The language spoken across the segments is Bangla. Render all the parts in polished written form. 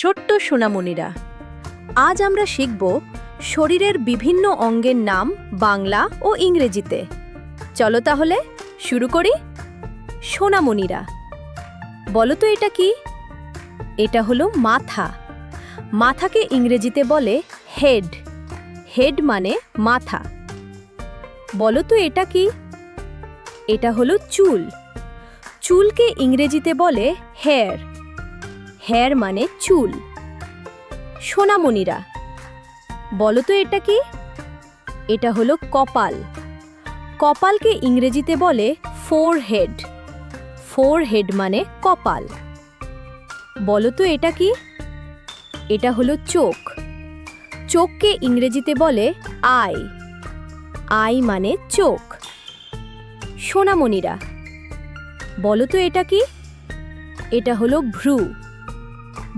ছোট্ট সোনামণিরা, আজ আমরা শিখব শরীরের বিভিন্ন অঙ্গের নাম বাংলা ও ইংরেজিতে। চলো তাহলে শুরু করি। সোনামণিরা, বলো তো এটা কি? এটা হলো মাথা। মাথাকে ইংরেজিতে বলে হেড। হেড মানে মাথা। বলো তো এটা কি? এটা হলো চুল। চুলকে ইংরেজিতে বলে হেয়ার। হেয়ার মানে চুল। সোনামণিরা, বলো তো এটা কি? এটা হলো কপাল। কপালকে ইংরেজিতে বলে ফোরহেড। ফোরহেড মানে কপাল। বলো তো এটা কি? এটা হলো চোখ। চোখকে ইংরেজিতে বলে আই। আই মানে চোখ। সোনামণিরা, বলো তো এটা কি? এটা হলো ভ্রু।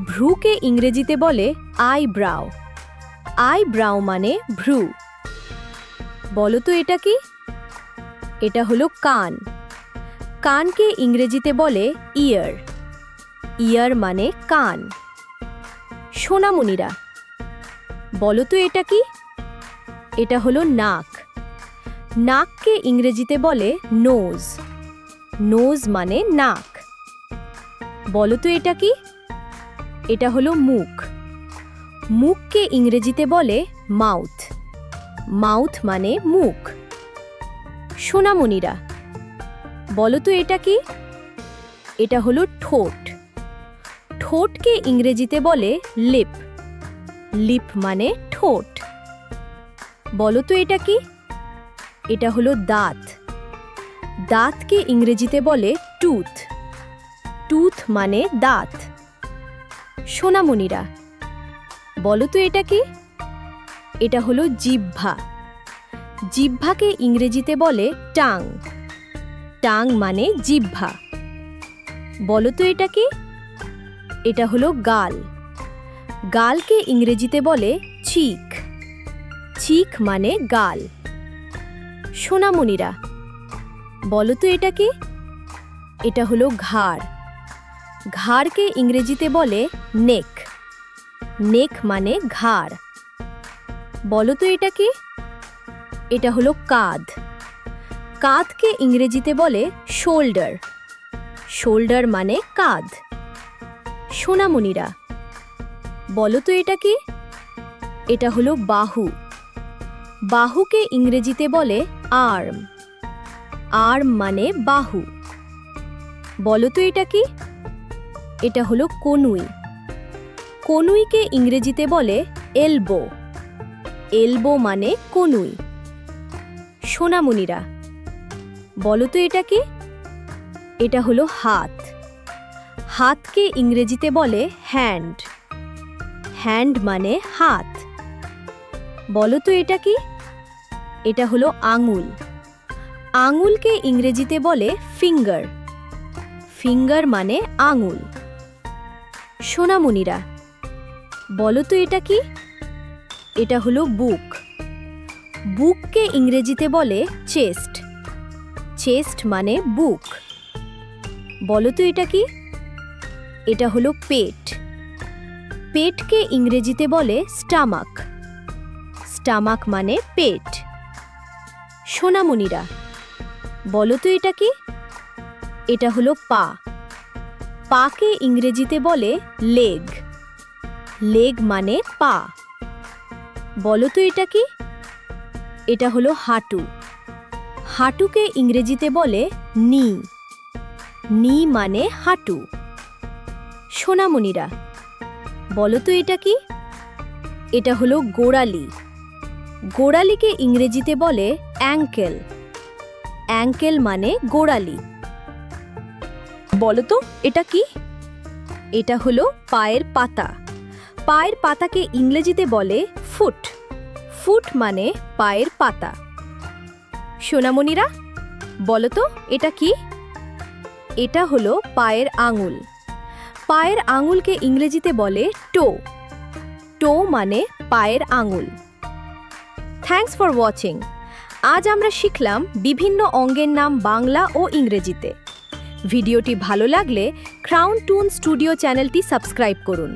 ভ্রুকে ইংরেজিতে বলে আইব্রাও। আইব্রাও মানে ভ্রু। বলো তো এটা কি? এটা হলো কান। কানকে ইংরেজিতে বলে ইয়ার। ইয়ার মানে কান। সোনামণিরা, বলো তো এটা কি? এটা হলো নাক। নাককে ইংরেজিতে বলে নোজ। নোজ মানে নাক। বলো তো এটা কি? এটা হলো মুখ। মুখকে ইংরেজিতে বলে মাউথ। মাউথ মানে মুখ। সোনামণিরা, বলো তো এটা কি? এটা হলো ঠোঁট। ঠোঁটকে ইংরেজিতে বলে লিপ। লিপ মানে ঠোঁট। বলো তো এটা কি? এটা হলো দাঁত। দাঁতকে ইংরেজিতে বলে টুথ। টুথ মানে দাঁত। সোনামণিরা, বলো তো এটা কি? এটা হলো জিহ্বা। জিহ্বাকে ইংরেজিতে বলে টাং। টাং মানে জিহ্বা। বলো তো এটা কি? এটা হলো গাল। গালকে ইংরেজিতে বলে চিক। চিক মানে গাল। সোনামণিরা, বলো তো এটা কি? এটা হলো ঘাড়। ঘাড়কে ইংরেজিতে বলে নেক। নেক মানে ঘাড়। বলো তো এটা কি? এটা হলো কাঁধ। কাঁধকে ইংরেজিতে বলে শোল্ডার। শোল্ডার মানে কাঁধ। সোনামণিরা, বলো তো এটা কি? এটা হলো বাহু। বাহুকে ইংরেজিতে বলে আর্ম। আর্ম মানে বাহু। বলো তো এটা কি? এটা হলো কনুই। কনুইকে ইংরেজিতে বলে এলবো। এলবো মানে কনুই। সোনামণিরা, বলো তো এটা কি? এটা হলো হাত। হাতকে ইংরেজিতে বলে হ্যান্ড। হ্যান্ড মানে হাত। বলো তো এটা কি? এটা হলো আঙুল। আঙুলকে ইংরেজিতে বলে ফিঙ্গার। ফিঙ্গার মানে আঙুল। সোনামণিরা, বলো তো এটা কি? এটা হলো বুক। বুককে ইংরেজিতে বলে চেস্ট। চেস্ট মানে বুক। বলো তো এটা কি? এটা হলো পেট। পেটকে ইংরেজিতে বলে স্টামাক। স্টামাক মানে পেট। সোনামণিরা, বলো তো এটা কি? এটা হলো পা। পাকে ইংরেজিতে বলে লেগ। লেগ মানে পা। বলো তো এটা কি? এটা হলো হাঁটু। হাঁটুকে ইংরেজিতে বলে নি। নি মানে হাঁটু। সোনামণিরা, বলো তো এটা কি? এটা হলো গোড়ালি। গোড়ালিকে ইংরেজিতে বলে অ্যাঙ্কেল। অ্যাঙ্কেল মানে গোড়ালি। বলো তো এটা কি? এটা হলো পায়ের পাতা। পায়ের পাতাকে ইংরেজিতে বলে ফুট। ফুট মানে পায়ের পাতা। সোনামণিরা, বলো তো এটা কি? এটা হলো পায়ের আঙুল। পায়ের আঙুলকে ইংরেজিতে বলে টো। টো মানে পায়ের আঙুল। Thanks for watching. আজ আমরা শিখলাম বিভিন্ন অঙ্গের নাম বাংলা ও ইংরেজিতে। ভিডিওটি ভালো লাগলে ক্রাউন টুন স্টুডিও চ্যানেলটি সাবস্ক্রাইব করুন।